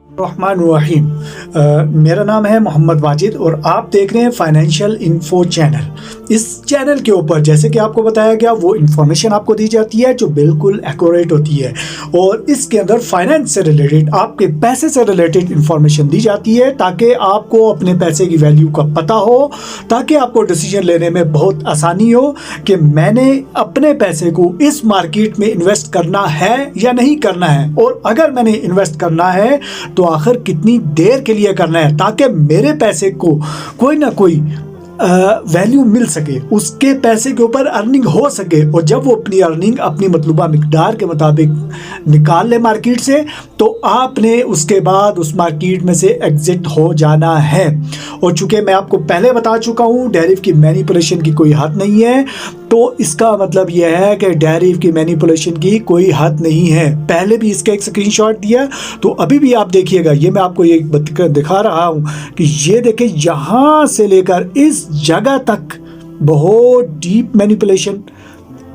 रहमान रहीम। मेरा नाम है मोहम्मद वाजिद और आप देख रहे हैं फाइनेंशियल इन्फो चैनल। इस चैनल के ऊपर जैसे कि आपको बताया गया वो इन्फॉर्मेशन आपको दी जाती है जो बिल्कुल एक्यूरेट होती है और इसके अंदर फाइनेंस से रिलेटेड, आपके पैसे से रिलेटेड इन्फॉर्मेशन दी जाती है ताकि आपको अपने पैसे की वैल्यू का पता हो, ताकि आपको डिसीजन लेने में बहुत आसानी हो कि मैंने अपने पैसे को इस मार्केट में इन्वेस्ट करना है या नहीं करना है, और अगर मैंने इन्वेस्ट करना है तो आखिर कितनी देर के लिए करना है ताकि मेरे पैसे को कोई ना कोई वैल्यू मिल सके, उसके पैसे के ऊपर अर्निंग हो सके। और जब वो अपनी अर्निंग अपनी मतलूबा मिकदार के मुताबिक निकाल ले मार्केट से, तो आपने उसके बाद उस मार्केट में से एग्जिट हो जाना है। और चूंकि मैं आपको पहले बता चुका हूँ डेरिव की मैनिपुलेशन की कोई हद नहीं है, तो इसका मतलब यह है कि डेरिव की मैनिपुलेशन की कोई हद नहीं है। पहले भी इसका एक स्क्रीनशॉट दिया, तो अभी भी आप देखिएगा, ये मैं आपको ये दिखा रहा हूँ कि ये देखिए यहाँ से लेकर इस जगह तक बहुत डीप मैनिपुलेशन,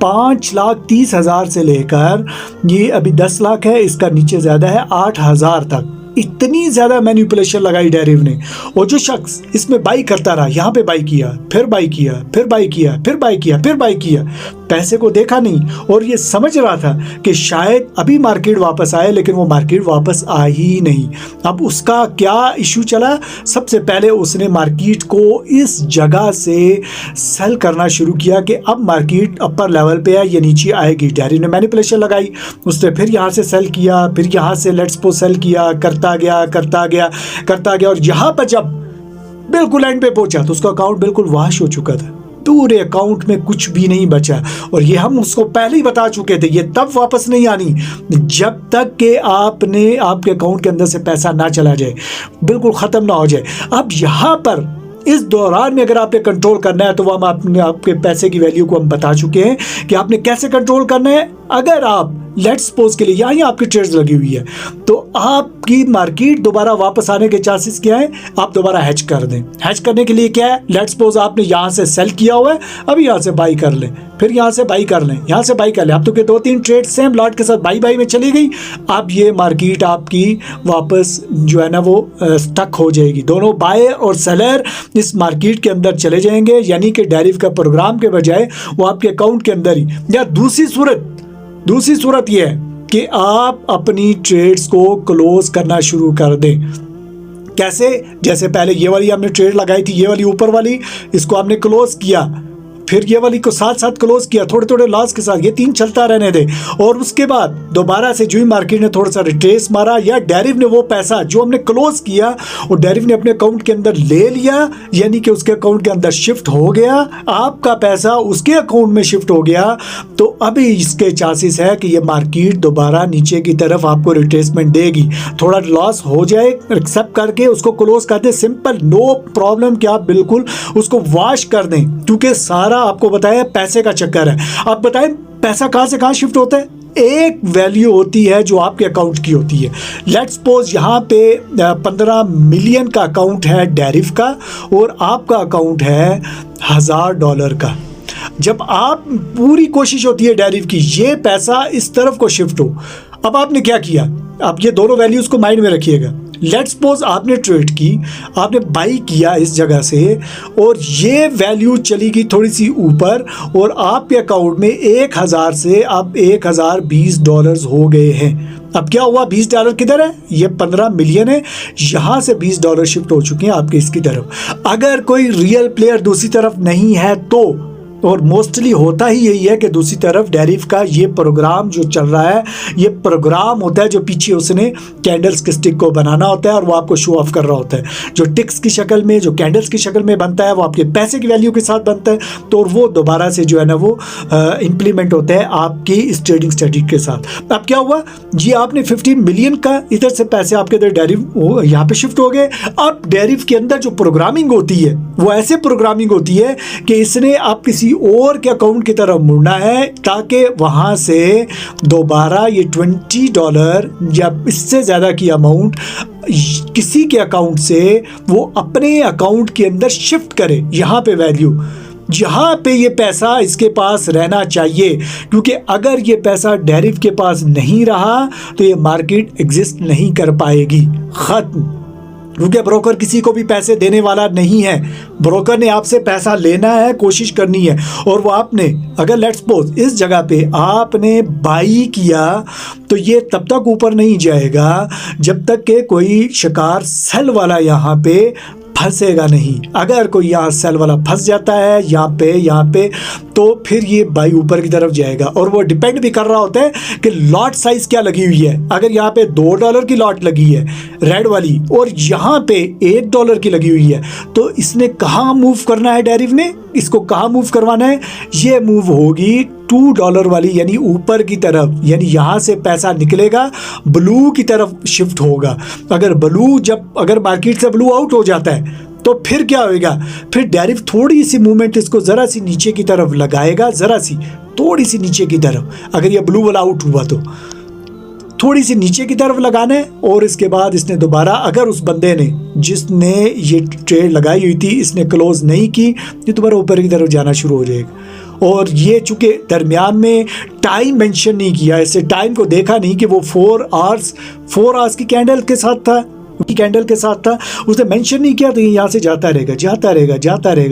5,30,000 से लेकर ये अभी 10 लाख है, इसका नीचे ज़्यादा है 8,000 तक, इतनी ज़्यादा मैनिपुलेशन लगाई डेरिव ने। और जो शख्स इसमें बाई करता रहा, यहाँ पे बाई किया, फिर बाई किया, फिर बाई किया, फिर बाई किया, फिर बाई किया, पैसे को देखा नहीं और ये समझ रहा था कि शायद अभी मार्केट वापस आए, लेकिन वो मार्केट वापस आ ही नहीं। अब उसका क्या इशू चला? सबसे पहले उसने मार्केट को इस जगह से सेल करना शुरू किया कि अब मार्केट अपर लेवल पे है, ये नीचे आएगी। डेरिव ने मैनिपुलेशन लगाई, उसने फिर यहाँ से सेल किया, फिर यहाँ से लेट्स सपोज सेल किया, करता गया और यहाँ पर जब बिल्कुल एंड पे पहुंचा तो उसका अकाउंट बिल्कुल वॉश हो चुका था, पूरे अकाउंट में कुछ भी नहीं बचा। और ये हम उसको पहले ही बता चुके थे, ये तब वापस नहीं आनी जब तक कि आपने आपके अकाउंट के अंदर से पैसा ना चला जाए, बिल्कुल ख़त्म ना हो जाए। अब यहाँ पर इस दौरान में अगर आपने कंट्रोल करना है तो वो हम आपके पैसे की वैल्यू को हम बता चुके हैं कि आपने कैसे कंट्रोल करना है। अगर आप लेट्स सपोज के लिए यहाँ आपकी ट्रेड्स लगी हुई है, तो आपकी मार्केट दोबारा वापस आने के चांसेस क्या है? आप दोबारा हैच कर दें। हैच करने के लिए क्या है? लेट्स सपोज आपने यहाँ से सेल किया हुआ है, अभी यहाँ से बाई कर लें, फिर यहाँ से बाई कर लें, यहाँ से बाई कर लें। अब तो के 2-3 ट्रेड सेम लॉट के साथ बाई में चली गई। अब ये मार्केट आपकी वापस जो है ना वो स्टक हो जाएगी। दोनों बायर और सेलर इस मार्केट के अंदर चले जाएंगे, यानी कि डेरिव का प्रोग्राम के बजाय वो आपके अकाउंट के अंदर ही। या दूसरी सूरत यह है कि आप अपनी ट्रेड्स को क्लोज करना शुरू कर दें। कैसे? जैसे पहले ये वाली हमने ट्रेड लगाई थी, ये वाली ऊपर वाली, इसको हमने क्लोज किया, फिर ये वाली को साथ साथ क्लोज किया, थोड़े थोड़े लॉस के साथ, ये 3 चलता रहने दे। और उसके बाद दोबारा से जो ही मार्केट ने थोड़ा सा रिट्रेस मारा, या डेरिव ने वो पैसा जो हमने क्लोज किया और डेरिव ने अपने अकाउंट के अंदर ले लिया, यानी कि उसके अकाउंट के अंदर शिफ्ट हो गया, आपका पैसा उसके अकाउंट में शिफ्ट हो गया, तो अभी इसके चांसेस है कि ये मार्केट दोबारा नीचे की तरफ आपको रिट्रेसमेंट देगी। थोड़ा लॉस हो जाए, एक्सेप्ट करके उसको क्लोज कर दे, सिंपल, नो प्रॉब्लम कि आप बिल्कुल उसको वॉश कर दें, क्योंकि सारा आपको बताया पैसे का चक्कर है। आप बताएं पैसा कहां से कहां शिफ्ट होता है? एक वैल्यू होती है जो आपके अकाउंट की होती है। लेट्स सपोज यहाँ पे 15 मिलियन का अकाउंट है डेरिव का और आपका अकाउंट है $1000 का। जब आप पूरी कोशिश होती है डेरिव की ये पैसा इस तरफ को शिफ्ट हो, अब आपने क्या किया? आप ये दोनों वैल्यूज को माइंड में रखिएगा। लेट्स सपोज आपने ट्रेड की, आपने बाई किया इस जगह से और ये वैल्यू चली गई थोड़ी सी ऊपर और आपके अकाउंट में 1000 से अब $1020 हो गए हैं। अब क्या हुआ? $20 किधर है? ये 15 मिलियन है, यहाँ से $20 शिफ्ट हो चुके हैं आपके इसकी तरफ। अगर कोई रियल प्लेयर दूसरी तरफ नहीं है तो, और मोस्टली होता ही यही है कि दूसरी तरफ डेरिव का ये प्रोग्राम जो चल रहा है, ये प्रोग्राम होता है जो पीछे उसने कैंडल्स के स्टिक को बनाना होता है और वो आपको शो ऑफ कर रहा होता है, जो टिक्स की शक्ल में, जो कैंडल्स की शक्ल में बनता है, वो आपके पैसे की वैल्यू के साथ बनता है। तो वो दोबारा से जो है ना वो इम्प्लीमेंट होता है आपकी इस ट्रेडिंग स्ट्रेटजी के साथ। अब क्या हुआ? जी आपने 15 मिलियन का इधर से पैसे आपके इधर डेरिव यहाँ पे शिफ्ट हो गए। अब डेरिव के अंदर जो प्रोग्रामिंग होती है वो ऐसे प्रोग्रामिंग होती है कि इसने आप किसी और के अकाउंट की तरफ मुड़ना है ताकि वहां से दोबारा ये $20 या इससे ज़्यादा की अमाउंट किसी के अकाउंट से वो अपने अकाउंट के अंदर शिफ्ट करे। यहाँ पे वैल्यू यहाँ पे ये पैसा इसके पास रहना चाहिए, क्योंकि अगर ये पैसा डेरिव के पास नहीं रहा तो ये मार्केट एग्जिस्ट नहीं कर पाएगी, खत्म। क्योंकि ब्रोकर किसी को भी पैसे देने वाला नहीं है, ब्रोकर ने आपसे पैसा लेना है, कोशिश करनी है। और वो आपने अगर लेट्स सपोज इस जगह पे आपने बाई किया तो ये तब तक ऊपर नहीं जाएगा जब तक कि कोई शिकार सेल वाला यहाँ पे फंसेगा नहीं। अगर कोई यहाँ सेल वाला फंस जाता है यहाँ पे तो फिर ये बाई ऊपर की तरफ जाएगा। और वो डिपेंड भी कर रहा होता है कि लॉट साइज क्या लगी हुई है। अगर यहाँ पे $2 की लॉट लगी है रेड वाली और यहाँ पे $1 की लगी हुई है, तो इसने कहाँ मूव करना है, डेरिव ने इसको कहाँ मूव करवाना है, ये मूव होगी $2 वाली, यानी ऊपर की तरफ। यानी यहाँ से पैसा निकलेगा, ब्लू की तरफ शिफ्ट होगा। अगर मार्केट से ब्लू आउट हो जाता है तो फिर क्या होएगा, फिर डेरिव थोड़ी सी मूवमेंट इसको ज़रा सी नीचे की तरफ लगाएगा, थोड़ी सी नीचे की तरफ। अगर ये ब्लू वाला आउट हुआ तो थोड़ी सी नीचे की तरफ लगाना है। और इसके बाद इसने दोबारा, अगर उस बंदे ने जिसने ये ट्रेड लगाई हुई थी इसने क्लोज नहीं की, ये दोबारा ऊपर की तरफ जाना शुरू हो जाएगा। और ये चूँकि दरमियान में टाइम मेंशन नहीं किया, ऐसे टाइम को देखा नहीं कि वो 4 आवर्स की कैंडल के साथ था, उसने मेंशन नहीं किया, तो ये यहाँ से जाता रहेगा,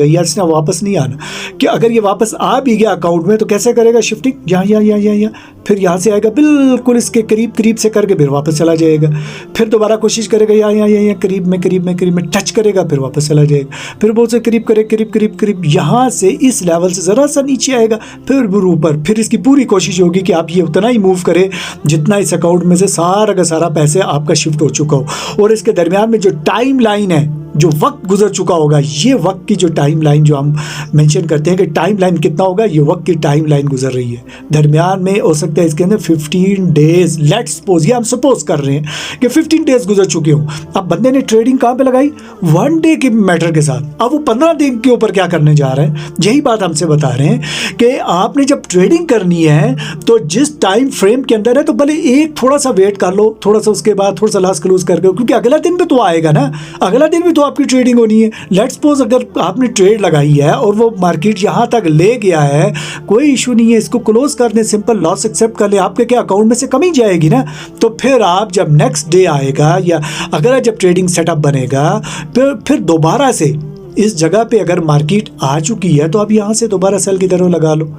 यहाँ से वापस नहीं आना। कि अगर ये वापस आ भी गया अकाउंट में तो कैसे करेगा शिफ्टिंग, यहाँ, फिर यहाँ से आएगा बिल्कुल इसके करीब से करके फिर वापस चला जाएगा। फिर दोबारा कोशिश करेगा यहाँ करीब में टच करेगा, फिर वापस चला जाएगा। फिर बहुत से करीब यहाँ से इस लेवल से ज़रा सा नीचे आएगा, फिर ऊपर। फिर इसकी पूरी कोशिश होगी कि आप ये उतना ही मूव करें जितना इस अकाउंट में से सारा का सारा पैसे आपका शिफ्ट हो चुका हो। और इसके दरमियान में जो टाइम लाइन है, जो वक्त गुजर चुका होगा, ये वक्त की जो टाइम लाइन जो हम मेंशन करते हैं कि टाइम लाइन कितना होगा, ये वक्त की टाइम लाइन गुजर रही है। दरमियान में हो सकता है इसके अंदर 15 डेज, लेट्स सपोज, ये हम सपोज कर रहे हैं कि 15 डेज गुजर चुके हों। अब बंदे ने ट्रेडिंग कहाँ पे लगाई, 1 डे के मैटर के साथ। अब वो 15 दिन के ऊपर क्या करने जा रहे हैं, यही बात हमसे बता रहे हैं कि आपने जब ट्रेडिंग करनी है तो जिस टाइम फ्रेम के अंदर है तो भले एक थोड़ा सा वेट कर लो, थोड़ा सा उसके बाद थोड़ा सा लॉस क्लोज करके, क्योंकि अगला दिन भी तो आएगा ना, अगला दिन भी तो आपकी ट्रेडिंग होनी है। लेट्स सपोज अगर आपने ट्रेड लगाई है और वो मार्केट यहाँ तक ले गया है, कोई इशू नहीं है, इसको क्लोज कर दें, सिंपल लॉस एक्सेप्ट कर ले, आपके क्या अकाउंट में से कमी जाएगी ना। तो फिर आप जब नेक्स्ट डे आएगा या अगर जब ट्रेडिंग सेटअप बनेगा फिर दोबारा से इस जगह पे अगर मार्केट आ चुकी है तो आप यहाँ से दोबारा सेल की तरफ लगा लो,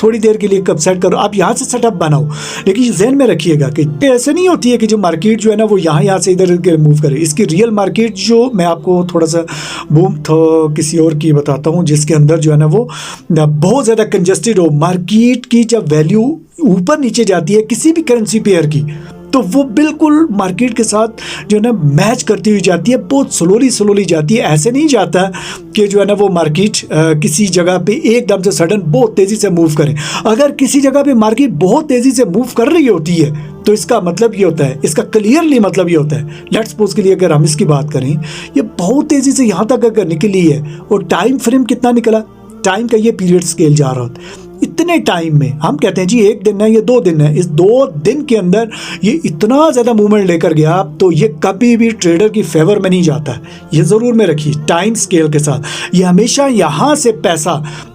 थोड़ी देर के लिए कब सेट करो, आप यहाँ से सेटअप बनाओ। लेकिन ज़हन में रखिएगा कि ऐसे नहीं होती है कि जो मार्केट जो है ना वो यहाँ से इधर मूव करे। इसकी रियल मार्केट जो मैं आपको थोड़ा सा बूम किसी और की बताता हूँ जिसके अंदर जो है ना वो बहुत ज़्यादा कंजस्टेड हो। मार्केट की जब वैल्यू ऊपर नीचे जाती है किसी भी करेंसी पेयर की, तो वो बिल्कुल मार्केट के साथ जो है ना मैच करती हुई जाती है, बहुत स्लोली जाती है। ऐसे नहीं जाता कि जो है ना वो मार्केट किसी जगह पे एकदम से सडन बहुत तेज़ी से मूव करे। अगर किसी जगह पे मार्केट बहुत तेज़ी से मूव कर रही होती है तो इसका मतलब ये होता है, इसका क्लियरली मतलब ये होता है, लेट्स सपोज के लिए अगर हम इसकी बात करें, ये बहुत तेज़ी से यहाँ तक अगर निकली है और टाइम फ्रेम कितना निकला, टाइम का ये पीरियड स्केल जा रहा होता है। इतने टाइम में हम कहते हैं जी 1 दिन है या 2 दिन है, इस 2 दिन के अंदर ये इतना ज़्यादा मूवमेंट लेकर गया तो ये कभी भी ट्रेडर की फेवर में नहीं जाता है। ये ज़रूर में रखिए टाइम स्केल के साथ। ये हमेशा यहाँ से पैसा,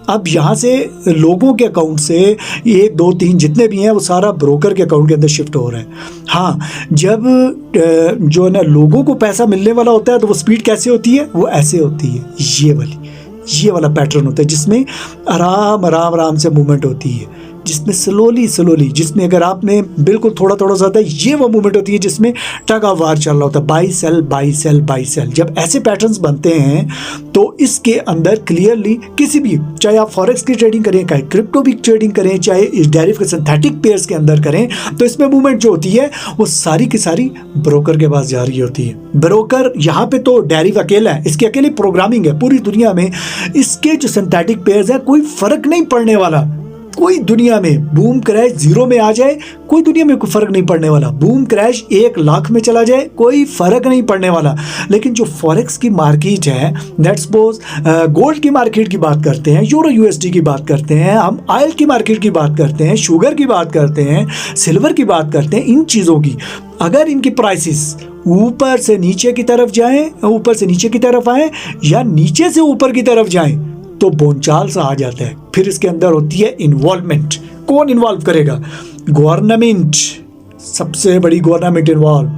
अब यहाँ से लोगों के अकाउंट से 1 2 3 जितने भी हैं वो सारा ब्रोकर के अकाउंट के अंदर शिफ्ट हो रहा है। हाँ, जब जो है ना लोगों को पैसा मिलने वाला होता है तो वो स्पीड कैसे होती है, वो ऐसे होती है, ये वाला पैटर्न होता है जिसमें आराम से मूवमेंट होती है, जिसमें स्लोली, जिसमें अगर आपने बिल्कुल थोड़ा सा होता है, ये वो मूवमेंट होती है जिसमें टग ऑफ वार चल रहा होता है, बाई सेल। जब ऐसे पैटर्न्स बनते हैं तो इसके अंदर क्लियरली किसी भी, चाहे आप फॉरेक्स की ट्रेडिंग करें, चाहे क्रिप्टो भी ट्रेडिंग करें, चाहे इस डेरिव के सिंथेटिक पेयर्स के अंदर करें, तो इसमें मूवमेंट जो होती है वो सारी की सारी ब्रोकर के पास जा रही होती है। ब्रोकर यहाँ पे तो डेरिव अकेला है, इसकी अकेली प्रोग्रामिंग है। पूरी दुनिया में इसके जो सिंथेटिक पेयर्स है कोई फर्क नहीं पड़ने वाला, कोई दुनिया में बूम क्रैश 0 में आ जाए, कोई दुनिया में कोई फर्क नहीं पड़ने वाला। बूम क्रैश 1 लाख में चला जाए, कोई फर्क नहीं पड़ने वाला। लेकिन जो फॉरेक्स की मार्केट है, लेट्स सपोज गोल्ड की मार्केट की बात करते हैं, यूरो यूएसडी की बात करते हैं, हम ऑयल की मार्केट की बात करते हैं, शुगर की बात करते हैं, सिल्वर की बात करते हैं, इन चीज़ों की अगर इनकी प्राइसेस ऊपर से नीचे की तरफ जाएं, ऊपर से नीचे की तरफ आए या नीचे से ऊपर की तरफ जाएं, तो बोलचाल सा आ जाता है। फिर इसके अंदर होती है इन्वॉल्वमेंट। कौन इन्वॉल्व करेगा? गवर्नमेंट, सबसे बड़ी गवर्नमेंट इन्वॉल्व,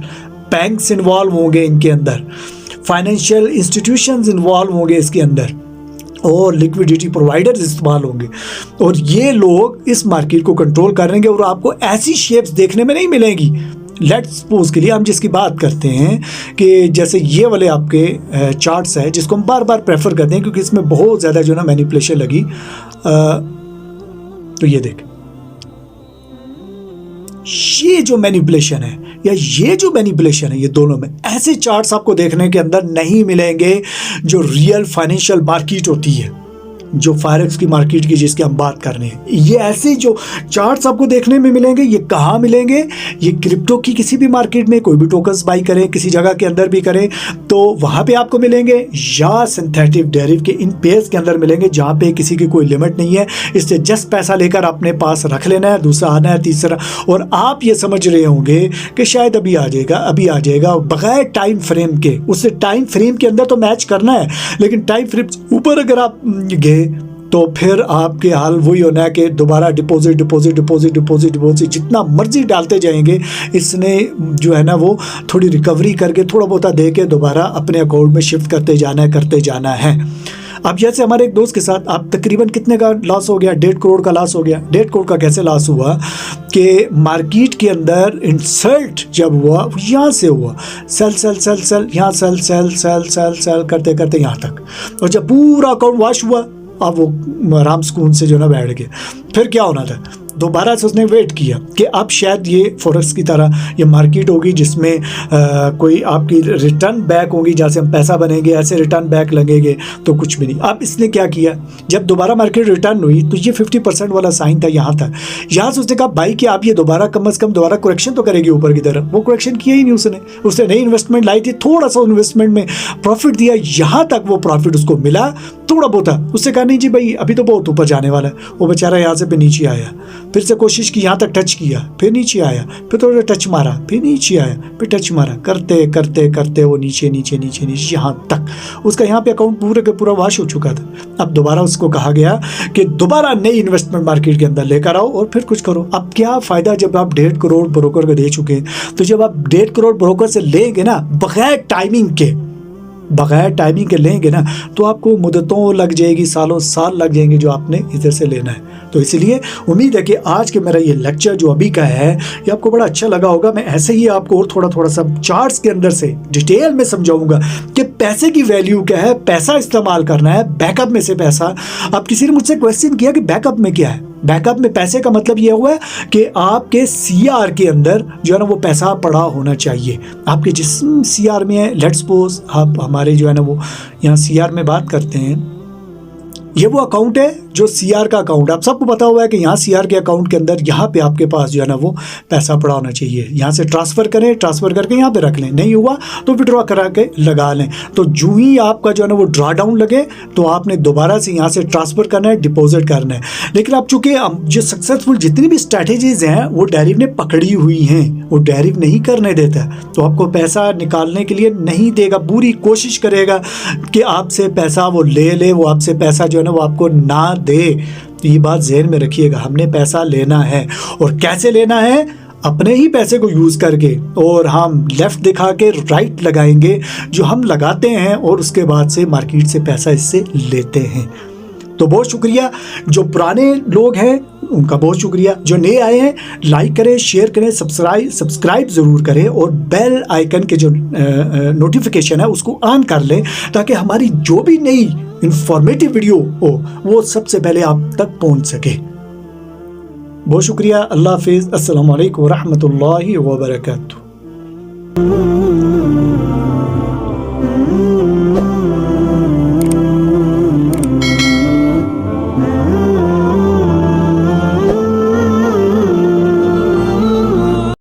बैंक्स इन्वॉल्व होंगे इनके अंदर, फाइनेंशियल इंस्टीट्यूशंस इन्वॉल्व होंगे इसके अंदर, और लिक्विडिटी प्रोवाइडर्स इस्तेमाल होंगे, और ये लोग इस मार्केट को कंट्रोल करेंगे। और आपको ऐसी शेप्स देखने में नहीं मिलेंगी। लेट्स सपोज के लिए हम जिसकी बात करते हैं कि जैसे ये वाले आपके चार्ट्स है, जिसको हम बार बार प्रेफर करते हैं क्योंकि इसमें बहुत ज़्यादा जो ना मैनिपुलेशन लगी। तो ये देख, ये जो मैनिपुलेशन है या ये जो मैनिपुलेशन है, ये दोनों में ऐसे चार्ट्स आपको देखने के अंदर नहीं मिलेंगे जो रियल फाइनेंशियल मार्केट होती है, जो फॉरेक्स की मार्केट की जिसकी हम बात कर रहे हैं। ये ऐसे जो चार्ट्स आपको देखने में मिलेंगे, ये कहाँ मिलेंगे? ये क्रिप्टो की किसी भी मार्केट में कोई भी टोकन्स बाई करें, किसी जगह के अंदर भी करें तो वहाँ पे आपको मिलेंगे, या सिंथेटिक डेरिवेटिव के इन पेयर्स के अंदर मिलेंगे जहाँ पे किसी की कोई लिमिट नहीं है। इससे जस्ट पैसा लेकर अपने पास रख लेना है, दूसरा आना है, तीसरा, और आप ये समझ रहे होंगे कि शायद अभी आ जाएगा बगैर टाइम फ्रेम के। उससे टाइम फ्रेम के अंदर तो मैच करना है, लेकिन टाइम फ्रेम ऊपर अगर आप गए तो फिर आपके हाल वही होना है कि दोबारा डिपॉजिट जितना मर्जी डालते जाएंगे। इसने जो है ना वो थोड़ी रिकवरी करके थोड़ा बहुत दे के दोबारा अपने अकाउंट में शिफ्ट करते जाना है। अब जैसे हमारे एक दोस्त के साथ आप तकरीबन कितने का लॉस हो गया? 1.5 करोड़ का लॉस हो गया। 1.5 करोड़ का कैसे लॉस हुआ कि मार्केट के अंदर इंसल्ट जब हुआ, यहाँ से हुआ सेल यहाँ सेल करते यहाँ तक, और जब पूरा अकाउंट वॉश हुआ अब वो आराम सुकून से जो ना बैठ गया। फिर क्या होना था? दोबारा से उसने वेट किया कि अब शायद ये फॉरेक्स की तरह ये मार्केट होगी जिसमें कोई आपकी रिटर्न बैक होगी, जैसे हम पैसा बनेंगे ऐसे रिटर्न बैक लगेंगे, तो कुछ भी नहीं। अब इसने क्या किया, जब दोबारा मार्केट रिटर्न हुई तो ये 50% वाला साइन था यहाँ था। यहाँ से उसने कहा भाई कि आप ये दोबारा कम अज़ कम दोबारा करेक्शन तो करेगी ऊपर की तरफ। वो करेक्शन किया ही नहीं उसने नई इन्वेस्टमेंट लाई थी, थोड़ा सा इन्वेस्टमेंट में प्रॉफिट दिया, यहाँ तक वो प्रॉफिट उसको मिला थोड़ा बहुत था। उससे कहा नहीं जी भाई अभी तो बहुत ऊपर जाने वाला है। वो बेचारा यहाँ से पे नीचे आया, फिर से कोशिश की, यहाँ तक टच किया, फिर नीचे आया, फिर थोड़ा टच मारा, फिर नीचे आया, फिर टच मारा, करते करते करते वो नीचे यहाँ तक उसका यहाँ पे अकाउंट पूरे का पूरा वॉश हो चुका था। अब दोबारा उसको कहा गया कि दोबारा नई इन्वेस्टमेंट मार्केट के अंदर लेकर आओ और फिर कुछ करो। अब क्या फ़ायदा जब आप 1.5 करोड़ ब्रोकर को दे चुके हैं? तो जब आप 1.5 करोड़ ब्रोकर से लेंगे ना बगैर टाइमिंग के लेंगे ना, तो आपको मुद्दतों लग जाएगी, सालों साल लग जाएंगे जो आपने इधर से लेना है। तो इसलिए उम्मीद है कि आज के मेरा ये लेक्चर जो अभी का है ये आपको बड़ा अच्छा लगा होगा। मैं ऐसे ही आपको और थोड़ा सा चार्ट्स के अंदर से डिटेल में समझाऊंगा कि पैसे की वैल्यू क्या है, पैसा इस्तेमाल करना है, बैकअप में से पैसा। अब किसी ने मुझसे क्वेश्चन किया कि बैकअप में क्या है? बैकअप में पैसे का मतलब ये हुआ है कि आपके सीआर के अंदर जो है ना वो पैसा पड़ा होना चाहिए। आपके जिस सीआर में है, लेट्स सपोज आप हमारे जो है ना वो यहाँ सीआर में बात करते हैं, ये वो अकाउंट है जो सीआर का अकाउंट, आप सबको पता हुआ है कि यहाँ सीआर के अकाउंट के अंदर यहाँ पे आपके पास जो है ना वो पैसा पड़ा होना चाहिए। यहाँ से ट्रांसफ़र करें, ट्रांसफ़र करके यहाँ पे रख लें, नहीं हुआ तो विड्रॉ करा के लगा लें। तो जो ही आपका जो है ना वो ड्रा डाउन लगे तो आपने दोबारा से यहाँ से ट्रांसफ़र करना है, डिपॉजिट करना है। लेकिन अब चूँकि जो सक्सेसफुल जितनी भी स्ट्रैटेजीज़ हैं वो डेरिव ने पकड़ी हुई हैं, वो डेरिव नहीं करने देता, तो आपको पैसा निकालने के लिए नहीं देगा, पूरी कोशिश करेगा कि आपसे पैसा वो ले, वो आपसे पैसा जो है ना वो आपको ना दे। तो ये बात ज़हन में रखिएगा, हमने पैसा लेना है और कैसे लेना है? अपने ही पैसे को यूज़ करके, और हम लेफ़्ट दिखा के राइट लगाएंगे जो हम लगाते हैं, और उसके बाद से मार्केट से पैसा इससे लेते हैं। तो बहुत शुक्रिया, जो पुराने लोग हैं उनका बहुत शुक्रिया, जो नए आए हैं लाइक करें, शेयर करें, सब्सक्राइब ज़रूर करें, और बेल आइकन के जो नोटिफिकेशन है उसको ऑन कर लें ताकि हमारी जो भी नई इंफॉर्मेटिव वीडियो हो वो सबसे पहले आप तक पहुंच सके। बहुत शुक्रिया, अल्लाह हाफिज़, अस्सलामु अलैकुम व रहमतुल्लाहि व बरकातुहू।